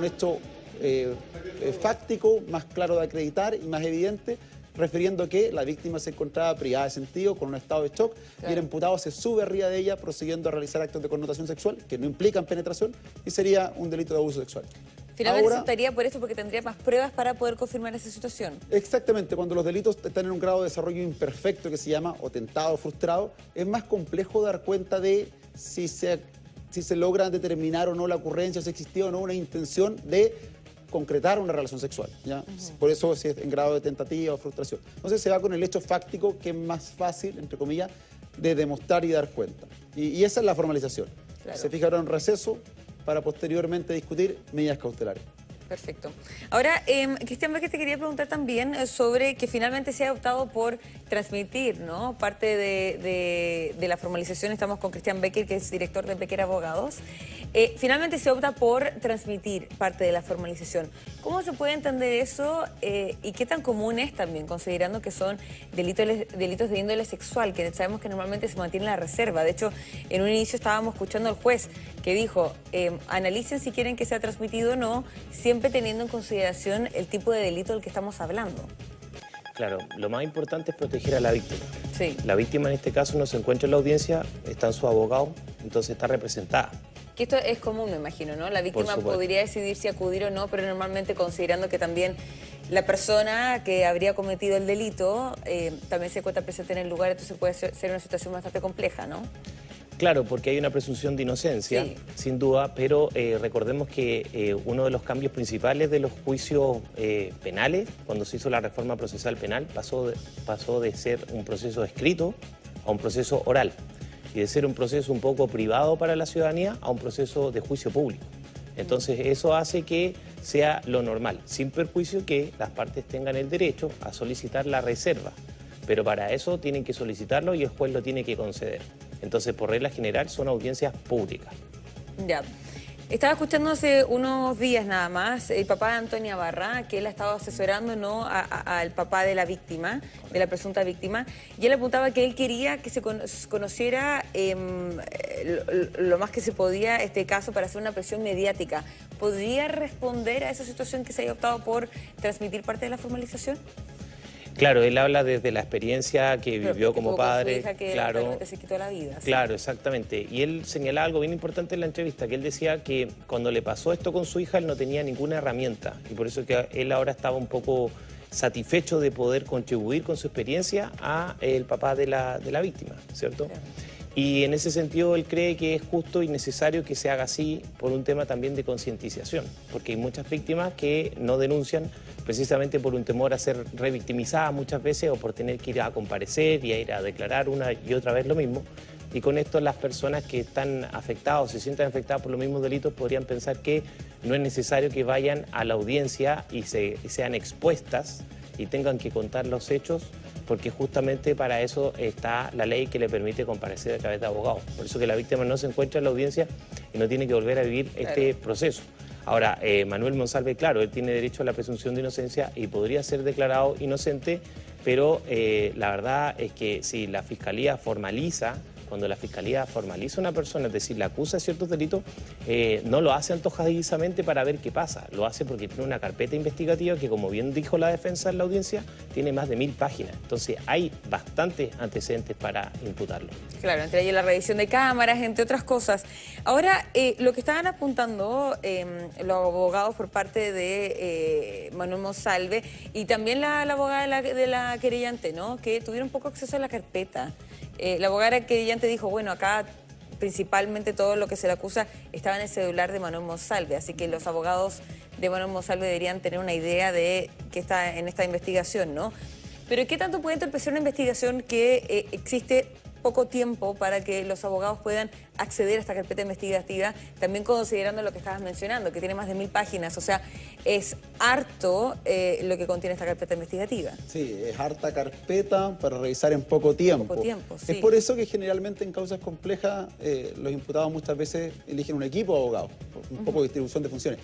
un hecho fáctico, más claro de acreditar y más evidente, refiriendo que la víctima se encontraba privada de sentido, con un estado de shock, claro, y el imputado se sube arriba de ella procediendo a realizar actos de connotación sexual que no implican penetración y sería un delito de abuso sexual. Finalmente se optaría por esto porque tendría más pruebas para poder confirmar esa situación. Exactamente, cuando los delitos están en un grado de desarrollo imperfecto que se llama, o tentado o frustrado, es más complejo dar cuenta de si se logra determinar o no la ocurrencia, si existía o no una intención de concretar una relación sexual, ¿ya? Por eso si es en grado de tentativa o frustración. Entonces se va con el hecho fáctico que es más fácil, entre comillas, de demostrar y dar cuenta. Y esa es la formalización. Claro. Se fija ahora un receso para posteriormente discutir medidas cautelares. Perfecto. Ahora, Cristian Becker, te quería preguntar también sobre que finalmente se ha optado por transmitir, ¿no?, parte de la formalización. Estamos con Cristian Becker, que es director de Becker Abogados. Finalmente se opta por transmitir parte de la formalización. ¿Cómo se puede entender eso y qué tan común es también, considerando que son delitos de índole sexual, que sabemos que normalmente se mantiene en la reserva? De hecho, en un inicio estábamos escuchando al juez que dijo, analicen si quieren que sea transmitido o no, siempre teniendo en consideración el tipo de delito del que estamos hablando. Claro, lo más importante es proteger a la víctima. Sí. La víctima en este caso no se encuentra en la audiencia, está en su abogado, entonces está representada. Que esto es común, me imagino, ¿no? La víctima podría decidir si acudir o no, pero normalmente considerando que también la persona que habría cometido el delito también se encuentra presente en el lugar, entonces puede ser una situación bastante compleja, ¿no? Claro, porque hay una presunción de inocencia, sí, sin duda, pero recordemos que uno de los cambios principales de los juicios penales, cuando se hizo la reforma procesal penal, pasó de ser un proceso escrito a un proceso oral, y de ser un proceso un poco privado para la ciudadanía a un proceso de juicio público. Entonces eso hace que sea lo normal, sin perjuicio que las partes tengan el derecho a solicitar la reserva, pero para eso tienen que solicitarlo y el juez lo tiene que conceder. Entonces, por regla general, son audiencias públicas. Ya. Estaba escuchando hace unos días nada más el papá de Antonia Barra, que él ha estado asesorando, ¿no?, al papá de la víctima, de la presunta víctima, y él apuntaba que él quería que se conociera lo más que se podía este caso para hacer una presión mediática. ¿Podría responder a esa situación que se haya optado por transmitir parte de la formalización? Claro, él habla desde la experiencia que vivió como padre. Su hija que claro, se quitó la vida. ¿Sí? Claro, exactamente. Y él señalaba algo bien importante en la entrevista, que él decía que cuando le pasó esto con su hija, él no tenía ninguna herramienta. Y por eso que él ahora estaba un poco satisfecho de poder contribuir con su experiencia a el papá de la víctima, ¿cierto? Claro. Y en ese sentido él cree que es justo y necesario que se haga así por un tema también de concientización, porque hay muchas víctimas que no denuncian precisamente por un temor a ser revictimizadas muchas veces o por tener que ir a comparecer y a ir a declarar una y otra vez lo mismo. Y con esto las personas que están afectadas o se sienten afectadas por los mismos delitos podrían pensar que no es necesario que vayan a la audiencia y sean expuestas y tengan que contar los hechos, porque justamente para eso está la ley que le permite comparecer a través de abogados. Por eso que la víctima no se encuentra en la audiencia y no tiene que volver a vivir este proceso. Ahora, Manuel Monsalve, claro, él tiene derecho a la presunción de inocencia y podría ser declarado inocente, pero la verdad es que si la Fiscalía formaliza, cuando la Fiscalía formaliza a una persona, es decir, la acusa de ciertos delitos, no lo hace antojadizamente para ver qué pasa, lo hace porque tiene una carpeta investigativa que, como bien dijo la defensa en la audiencia, tiene más de 1000 páginas. Entonces hay bastantes antecedentes para imputarlo. Claro, entre ellos la revisión de cámaras, entre otras cosas. Ahora, lo que estaban apuntando los abogados por parte de Manuel Monsalve y también la abogada de la querellante, ¿no?, que tuvieron poco acceso a la carpeta. La abogada querellante dijo, bueno, acá principalmente todo lo que se le acusa estaba en el celular de Manuel Monsalve, así que los abogados de Manuel Monsalve deberían tener una idea de qué está en esta investigación, ¿no? Pero ¿qué tanto puede entorpecer una investigación que existe poco tiempo para que los abogados puedan acceder a esta carpeta investigativa, también considerando lo que estabas mencionando, que tiene más de 1000 páginas? O sea, es harto lo que contiene esta carpeta investigativa. Sí, es harta carpeta para revisar en poco tiempo. Poco tiempo, sí. Es por eso que generalmente en causas complejas los imputados muchas veces eligen un equipo de abogados, un poco de distribución de funciones.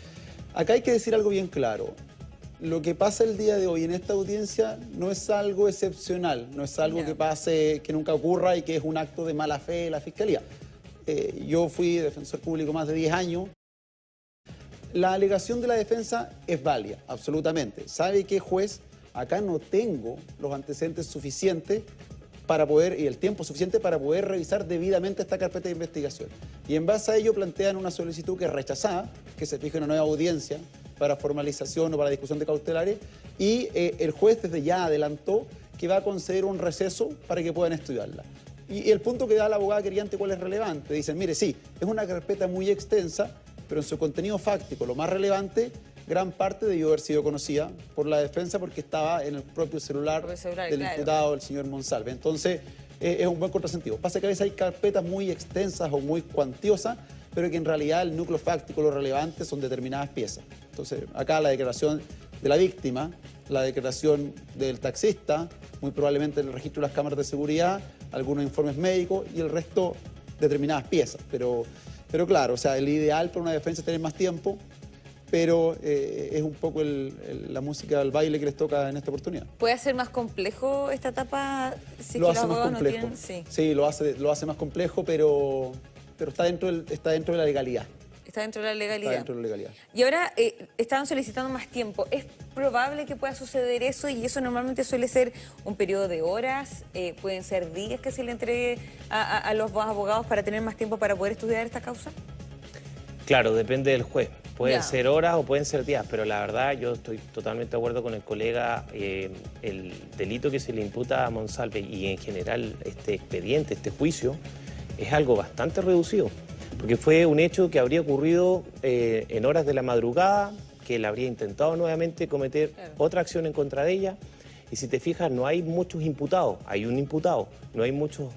Acá hay que decir algo bien claro. Lo que pasa el día de hoy en esta audiencia no es algo excepcional, no es algo que pase, que nunca ocurra y que es un acto de mala fe de la Fiscalía. Yo fui defensor público más de 10 años. La alegación de la defensa es válida, absolutamente. Sabe que juez, acá no tengo los antecedentes suficientes para poder, y el tiempo suficiente para poder revisar debidamente esta carpeta de investigación. Y en base a ello plantean una solicitud que es rechazada, que se fije en una nueva audiencia para formalización o para discusión de cautelares, y el juez desde ya adelantó que va a conceder un receso para que puedan estudiarla. Y el punto que da la abogada querellante, ¿cuál es relevante? Dicen, mire, sí, es una carpeta muy extensa, pero en su contenido fáctico, lo más relevante, gran parte debió haber sido conocida por la defensa porque estaba en el propio celular del imputado, el señor Monsalve. Entonces, es un buen contrasentido. Pasa que a veces hay carpetas muy extensas o muy cuantiosas, pero que en realidad el núcleo fáctico, lo relevante, son determinadas piezas. Entonces, acá la declaración de la víctima, la declaración del taxista, muy probablemente el registro de las cámaras de seguridad, algunos informes médicos y el resto determinadas piezas. Pero claro, o sea, el ideal para una defensa es tener más tiempo, pero es un poco la música del baile que les toca en esta oportunidad. ¿Puede ser más complejo esta etapa si lo que los hace más abogados no complejo. tienen? Sí, lo hace más complejo, pero está dentro de la legalidad. Está dentro de la legalidad. Está dentro de la legalidad. Y ahora estaban solicitando más tiempo. ¿Es probable que pueda suceder eso? Y eso normalmente suele ser un periodo de horas, pueden ser días que se le entregue a los abogados para tener más tiempo para poder estudiar esta causa. Claro, depende del juez. Pueden Ya. ser horas o pueden ser días, pero la verdad yo estoy totalmente de acuerdo con el colega. El delito que se le imputa a Monsalve y en general este expediente, este juicio, es algo bastante reducido. Porque fue un hecho que habría ocurrido en horas de la madrugada, que él habría intentado nuevamente cometer otra acción en contra de ella. Y si te fijas, no hay muchos imputados, hay un imputado. No hay muchas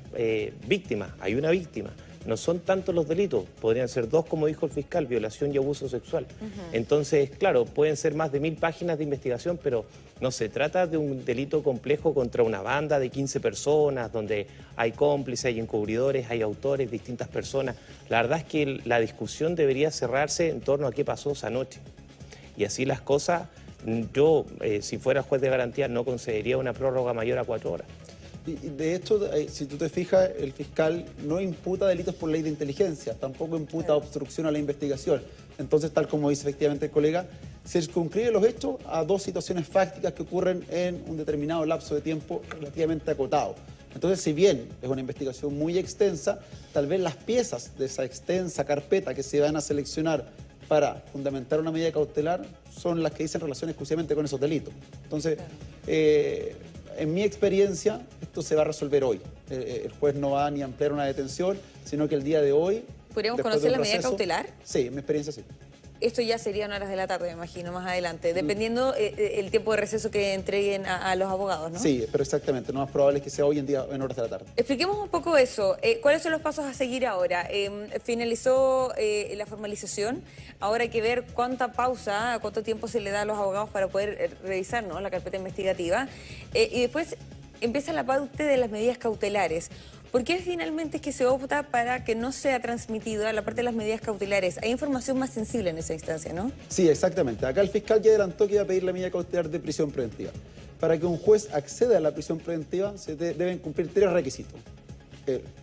víctimas, hay una víctima. No son tantos los delitos, podrían ser 2, como dijo el fiscal, violación y abuso sexual. Entonces, claro, pueden ser más de 1000 páginas de investigación, pero no se trata de un delito complejo contra una banda de 15 personas, donde hay cómplices, hay encubridores, hay autores, distintas personas. La verdad es que la discusión debería cerrarse en torno a qué pasó esa noche. Y así las cosas, yo, si fuera juez de garantía, no concedería una prórroga mayor a 4 horas. Y de hecho, si tú te fijas, el fiscal no imputa delitos por ley de inteligencia, tampoco imputa obstrucción a la investigación. Entonces, tal como dice efectivamente el colega, se circunscribe los hechos a 2 situaciones fácticas que ocurren en un determinado lapso de tiempo relativamente acotado. Entonces, si bien es una investigación muy extensa, tal vez las piezas de esa extensa carpeta que se van a seleccionar para fundamentar una medida cautelar son las que dicen relación exclusivamente con esos delitos. Entonces, en mi experiencia, esto se va a resolver hoy. El juez no va ni a ampliar una detención, sino que el día de hoy... ¿Podríamos conocer la medida cautelar? Sí, en mi experiencia sí. Esto ya sería en horas de la tarde, me imagino, más adelante, dependiendo el tiempo de receso que entreguen a los abogados, ¿no? Sí, pero exactamente. Lo más probable es que sea hoy en día en horas de la tarde. Expliquemos un poco eso. ¿Cuáles son los pasos a seguir ahora? Finalizó la formalización. Ahora hay que ver cuánta pausa, cuánto tiempo se le da a los abogados para poder revisar, ¿no?, la carpeta investigativa. Y después empieza la parte de las medidas cautelares. ¿Por qué finalmente es que se opta para que no sea transmitida la parte de las medidas cautelares? Hay información más sensible en esa instancia, ¿no? Sí, exactamente. Acá el fiscal ya adelantó que iba a pedir la medida cautelar de prisión preventiva. Para que un juez acceda a la prisión preventiva se deben cumplir 3 requisitos.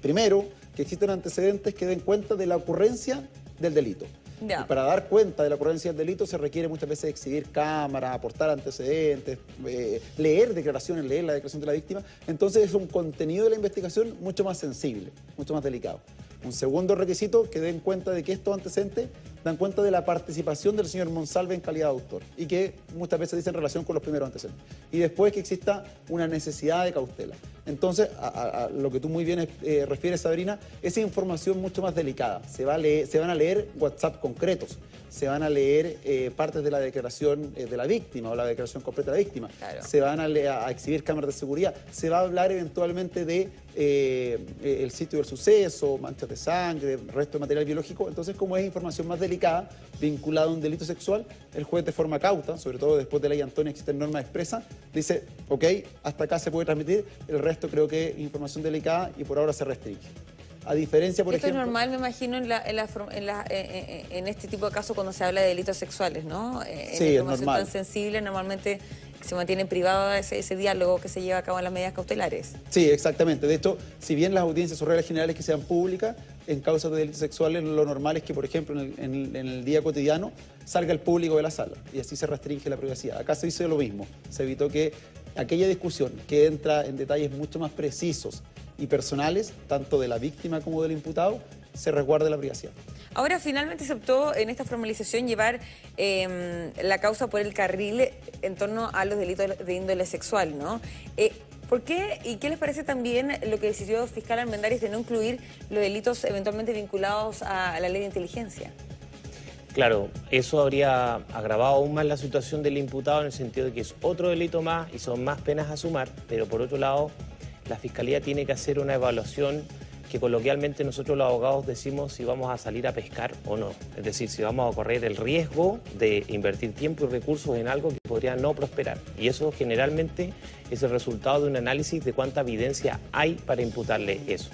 Primero, que existan antecedentes que den cuenta de la ocurrencia del delito. Ya. Y para dar cuenta de la ocurrencia del delito se requiere muchas veces exhibir cámaras, aportar antecedentes, leer declaraciones, leer la declaración de la víctima. Entonces es un contenido de la investigación mucho más sensible, mucho más delicado. Un segundo requisito, que den cuenta de que estos antecedentes dan cuenta de la participación del señor Monsalve en calidad de autor y que muchas veces dicen relación con los primeros antecedentes. Y después que exista una necesidad de cautela. Entonces, a lo que tú muy bien refieres, Sabrina, esa información mucho más delicada. Se van a leer WhatsApp concretos, se van a leer partes de la declaración de la víctima o la declaración completa de la víctima, Claro. se van a exhibir cámaras de seguridad, se va a hablar eventualmente de el sitio del suceso, manchas de sangre, resto de material biológico. Entonces, como es información más delicada, vinculada a un delito sexual, el juez de forma cauta, sobre todo después de ley Antonia existen normas expresas, dice, ok, hasta acá se puede transmitir, el resto creo que es información delicada y por ahora se restringe. A diferencia, por Esto ejemplo... es normal, me imagino, en este tipo de casos cuando se habla de delitos sexuales, ¿no? En Sí, es información normal. tan sensible, normalmente se mantiene privado ese diálogo que se lleva a cabo en las medidas cautelares. Sí, exactamente. De hecho, si bien las audiencias o reglas generales que sean públicas, en causas de delitos sexuales, lo normal es que, por ejemplo, en el día cotidiano salga el público de la sala y así se restringe la privacidad. Acá se hizo lo mismo, se evitó que aquella discusión que entra en detalles mucho más precisos y personales, tanto de la víctima como del imputado, se resguarde la privacidad. Ahora, finalmente se optó en esta formalización llevar la causa por el carril en torno a los delitos de índole sexual, ¿no? ¿Por qué y qué les parece también lo que decidió el fiscal Armendáriz de no incluir los delitos eventualmente vinculados a la ley de inteligencia? Claro, eso habría agravado aún más la situación del imputado en el sentido de que es otro delito más y son más penas a sumar, pero por otro lado, la Fiscalía tiene que hacer una evaluación que coloquialmente nosotros los abogados decimos si vamos a salir a pescar o no. Es decir, si vamos a correr el riesgo de invertir tiempo y recursos en algo que podría no prosperar. Y eso generalmente es el resultado de un análisis de cuánta evidencia hay para imputarle eso.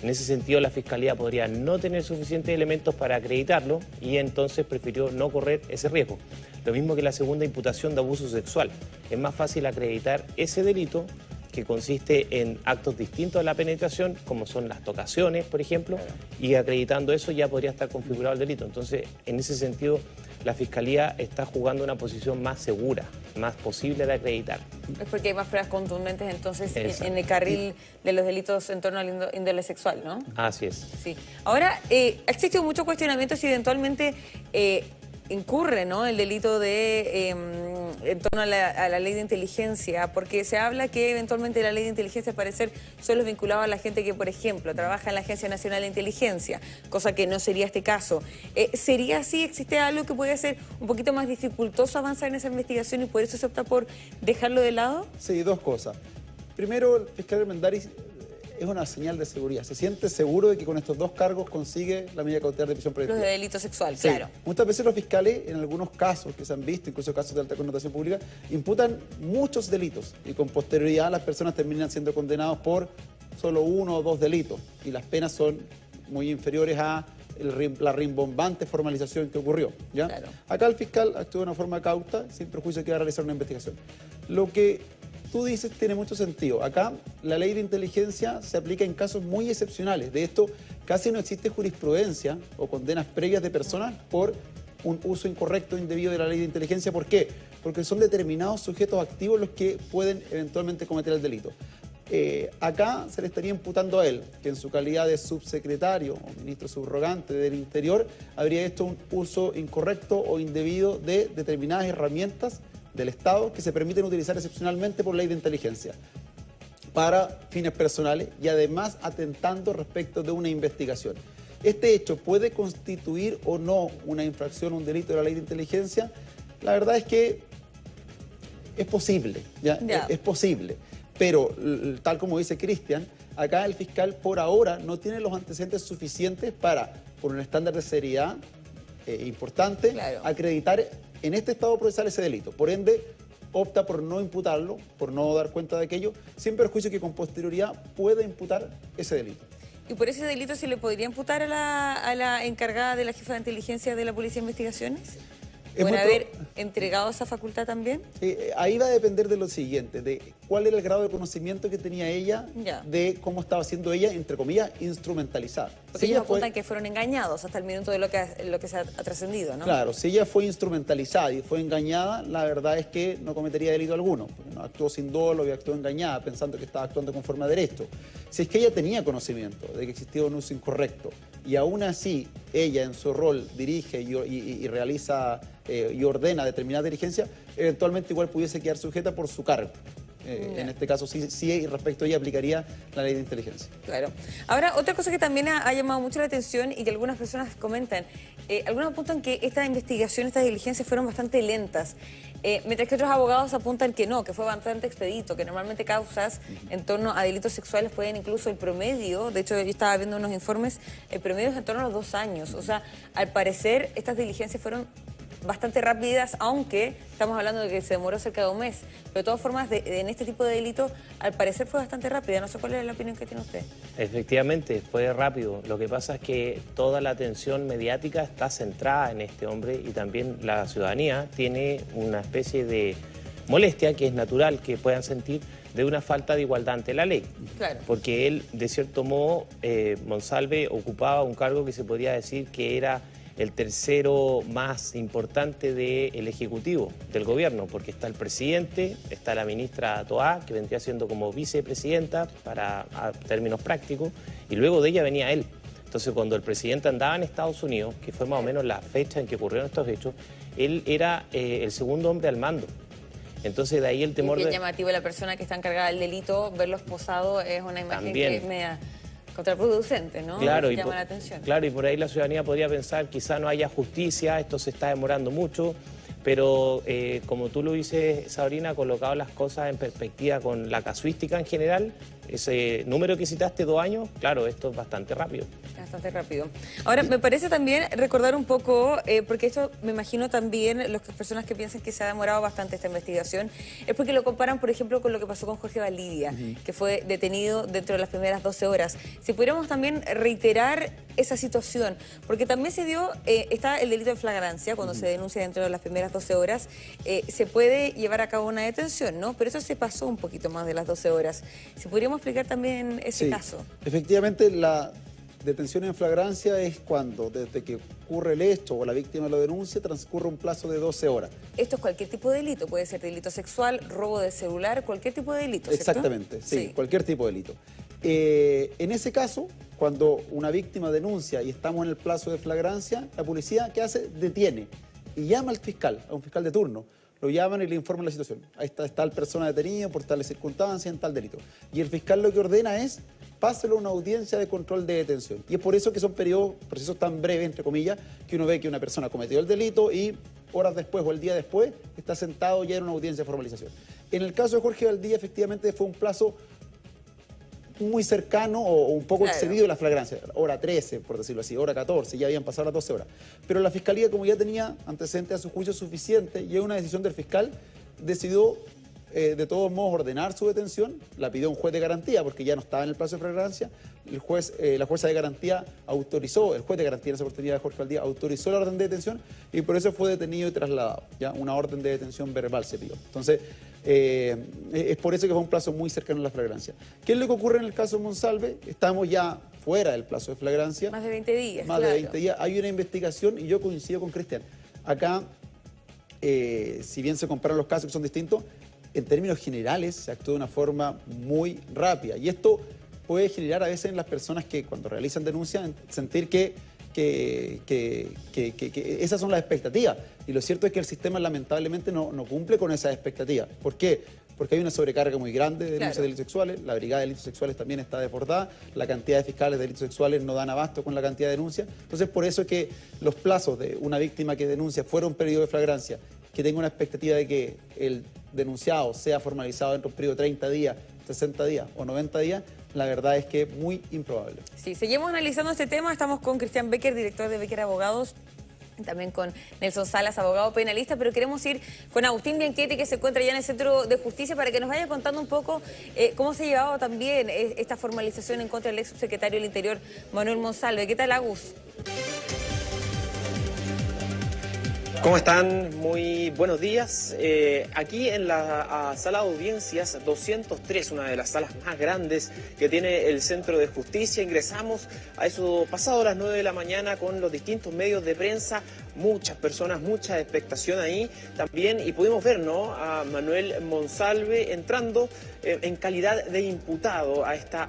En ese sentido, la Fiscalía podría no tener suficientes elementos para acreditarlo y entonces prefirió no correr ese riesgo. Lo mismo que la segunda imputación de abuso sexual. Es más fácil acreditar ese delito que consiste en actos distintos a la penetración, como son las tocaciones, por ejemplo, y acreditando eso ya podría estar configurado el delito. Entonces, en ese sentido, la Fiscalía está jugando una posición más segura, más posible de acreditar. Es porque hay más pruebas contundentes entonces en el carril de los delitos en torno al índole sexual, ¿no? Así es. Sí. Ahora, ha existido mucho cuestionamiento si eventualmente incurre, ¿no?, el delito de en torno a la ley de inteligencia, porque se habla que eventualmente la ley de inteligencia, al parecer, solo es vinculada a la gente que, por ejemplo, trabaja en la Agencia Nacional de Inteligencia, cosa que no sería este caso. ¿Sería así? ¿Existe algo que puede ser un poquito más dificultoso avanzar en esa investigación y por eso se opta por dejarlo de lado? Sí, dos cosas. Primero, el fiscal Armendáriz es una señal de seguridad. Se siente seguro de que con estos dos cargos consigue la medida cautelar de prisión preventiva. Los de delito sexual, sí. Claro. Muchas veces los fiscales, en algunos casos que se han visto, incluso casos de alta connotación pública, imputan muchos delitos y con posterioridad las personas terminan siendo condenados por solo uno o dos delitos y las penas son muy inferiores a la rimbombante formalización que ocurrió, ¿ya? Claro. Acá el fiscal actúa de una forma cauta, sin perjuicio que va a realizar una investigación. Lo que tú dices tiene mucho sentido. Acá la ley de inteligencia se aplica en casos muy excepcionales. De esto casi no existe jurisprudencia o condenas previas de personas por un uso incorrecto o indebido de la ley de inteligencia. ¿Por qué? Porque son determinados sujetos activos los que pueden eventualmente cometer el delito. Acá se le estaría imputando a él, que en su calidad de subsecretario o ministro subrogante del Interior, habría hecho un uso incorrecto o indebido de determinadas herramientas del Estado que se permiten utilizar excepcionalmente por ley de inteligencia para fines personales y además atentando respecto de una investigación. ¿Este hecho puede constituir o no una infracción, un delito de la ley de inteligencia? La verdad es que es posible, ¿ya? Es posible. Pero, tal como dice Cristian, acá el fiscal por ahora no tiene los antecedentes suficientes para, por un estándar de seriedad importante, claro, acreditar en este estado procesal ese delito. Por ende, opta por no imputarlo, por no dar cuenta de aquello, sin perjuicio que con posterioridad pueda imputar ese delito. ¿Y por ese delito se le podría imputar a la encargada de la jefa de inteligencia de la Policía de Investigaciones? ¿Por haber entregado esa facultad también? Ahí va a depender de lo siguiente, de cuál era el grado de conocimiento que tenía ella, de cómo estaba siendo ella, entre comillas, instrumentalizada. Porque ellos apuntan que fueron engañados hasta el minuto de lo que se ha trascendido, ¿no? Claro, si ella fue instrumentalizada y fue engañada, la verdad es que no cometería delito alguno, porque no actuó sin dolo y actuó engañada, pensando que estaba actuando conforme a derecho. Si es que ella tenía conocimiento de que existía un uso incorrecto y aún así ella en su rol dirige y realiza y ordena determinada diligencia, eventualmente igual pudiese quedar sujeta por su cargo. En este caso sí, respecto a ella aplicaría la ley de inteligencia. Claro. Ahora, otra cosa que también ha llamado mucho la atención y que algunas personas comentan, algunos apuntan que estas investigaciones, estas diligencias fueron bastante lentas, mientras que otros abogados apuntan que no, que fue bastante expedito, que normalmente causas en torno a delitos sexuales pueden incluso el promedio, de hecho yo estaba viendo unos informes, el promedio es en torno a los 2 años, o sea, al parecer estas diligencias fueron bastante rápidas, aunque estamos hablando de que se demoró cerca de un mes. Pero de todas formas, en este tipo de delito, al parecer fue bastante rápida. No sé cuál es la opinión que tiene usted. Efectivamente, fue rápido. Lo que pasa es que toda la atención mediática está centrada en este hombre y también la ciudadanía tiene una especie de molestia, que es natural que puedan sentir, de una falta de igualdad ante la ley. Claro. Porque él, de cierto modo, Monsalve ocupaba un cargo que se podría decir que era el tercero más importante del Ejecutivo, del gobierno, porque está el presidente, está la ministra Toá, que vendría siendo como vicepresidenta a términos prácticos, y luego de ella venía él. Entonces, cuando el presidente andaba en Estados Unidos, que fue más o menos la fecha en que ocurrieron estos hechos, él era el segundo hombre al mando. Entonces, de ahí el temor y bien llamativo, la persona que está encargada del delito, verlo esposado es una imagen También. que es media contraproducente, ¿no? Claro, llama la atención. Claro, y por ahí la ciudadanía podría pensar, quizá no haya justicia, esto se está demorando mucho, pero como tú lo dices, Sabrina, colocado las cosas en perspectiva con la casuística en general, ese número que citaste, 2 años, claro, esto es bastante rápido. Bastante rápido. Ahora, me parece también recordar un poco, porque esto me imagino también, las personas que piensan que se ha demorado bastante esta investigación, es porque lo comparan, por ejemplo, con lo que pasó con Jorge Valdivia, que fue detenido dentro de las primeras 12 horas. Si pudiéramos también reiterar esa situación, porque también se dio, está el delito de flagrancia, cuando se denuncia dentro de las primeras 12 horas, se puede llevar a cabo una detención, ¿no? Pero eso se pasó un poquito más de las 12 horas. Si podríamos explicar también ese caso. Efectivamente, la detención en flagrancia es cuando, desde que ocurre el hecho o la víctima lo denuncia, transcurre un plazo de 12 horas. Esto es cualquier tipo de delito, puede ser delito sexual, robo de celular, cualquier tipo de delito, ¿cierto? Exactamente, sí, cualquier tipo de delito. En ese caso, cuando una víctima denuncia y estamos en el plazo de flagrancia, la policía, ¿qué hace? Detiene y llama al fiscal, a un fiscal de turno. Lo llaman y le informan la situación. Ahí está tal persona detenida por tales circunstancias en tal delito. Y el fiscal lo que ordena es páselo a una audiencia de control de detención. Y es por eso que son procesos tan breves, entre comillas, que uno ve que una persona cometió el delito y horas después o el día después está sentado ya en una audiencia de formalización. En el caso de Jorge Valdivia, efectivamente fue un plazo muy cercano o un poco excedido de la flagrancia, hora 13, por decirlo así, hora 14, ya habían pasado las 12 horas. Pero la Fiscalía, como ya tenía antecedentes a su juicio suficiente y es una decisión del fiscal, decidió de todos modos ordenar su detención, la pidió un juez de garantía porque ya no estaba en el plazo de flagrancia, la jueza de garantía autorizó, el juez de garantía en esa oportunidad de Jorge Valdivia autorizó la orden de detención y por eso fue detenido y trasladado, ya una orden de detención verbal se pidió. Entonces, es por eso que fue un plazo muy cercano a la flagrancia. ¿Qué es lo que ocurre en el caso de Monsalve? Estamos ya fuera del plazo de flagrancia. Más de 20 días, Más de 20 días. Hay una investigación y yo coincido con Cristian. Acá, si bien se comparan los casos que son distintos, en términos generales se actúa de una forma muy rápida. Y esto puede generar a veces en las personas que cuando realizan denuncias sentir que esas son las expectativas. Y lo cierto es que el sistema lamentablemente no cumple con esas expectativas. ¿Por qué? Porque hay una sobrecarga muy grande de denuncias de delitos sexuales, la brigada de delitos sexuales también está desbordada, la cantidad de fiscales de delitos sexuales no dan abasto con la cantidad de denuncias. Entonces, por eso es que los plazos de una víctima que denuncia fuera un periodo de flagrancia, que tenga una expectativa de que el denunciado sea formalizado dentro de un periodo de 30 días, 60 días o 90 días, la verdad es que es muy improbable. Sí, seguimos analizando este tema. Estamos con Cristian Becker, director de Becker Abogados, también con Nelson Salas, abogado penalista, pero queremos ir con Agustín Bianchetti, que se encuentra ya en el Centro de Justicia, para que nos vaya contando un poco cómo se ha llevado también esta formalización en contra del ex subsecretario del Interior, Manuel Monsalve. ¿Qué tal, Agus? ¿Cómo están? Muy buenos días. Aquí en la sala de audiencias 203, una de las salas más grandes que tiene el Centro de Justicia, ingresamos a eso pasado las 9 de la mañana con los distintos medios de prensa, muchas personas, mucha expectación ahí también, y pudimos ver, ¿no?, a Manuel Monsalve entrando en calidad de imputado a esta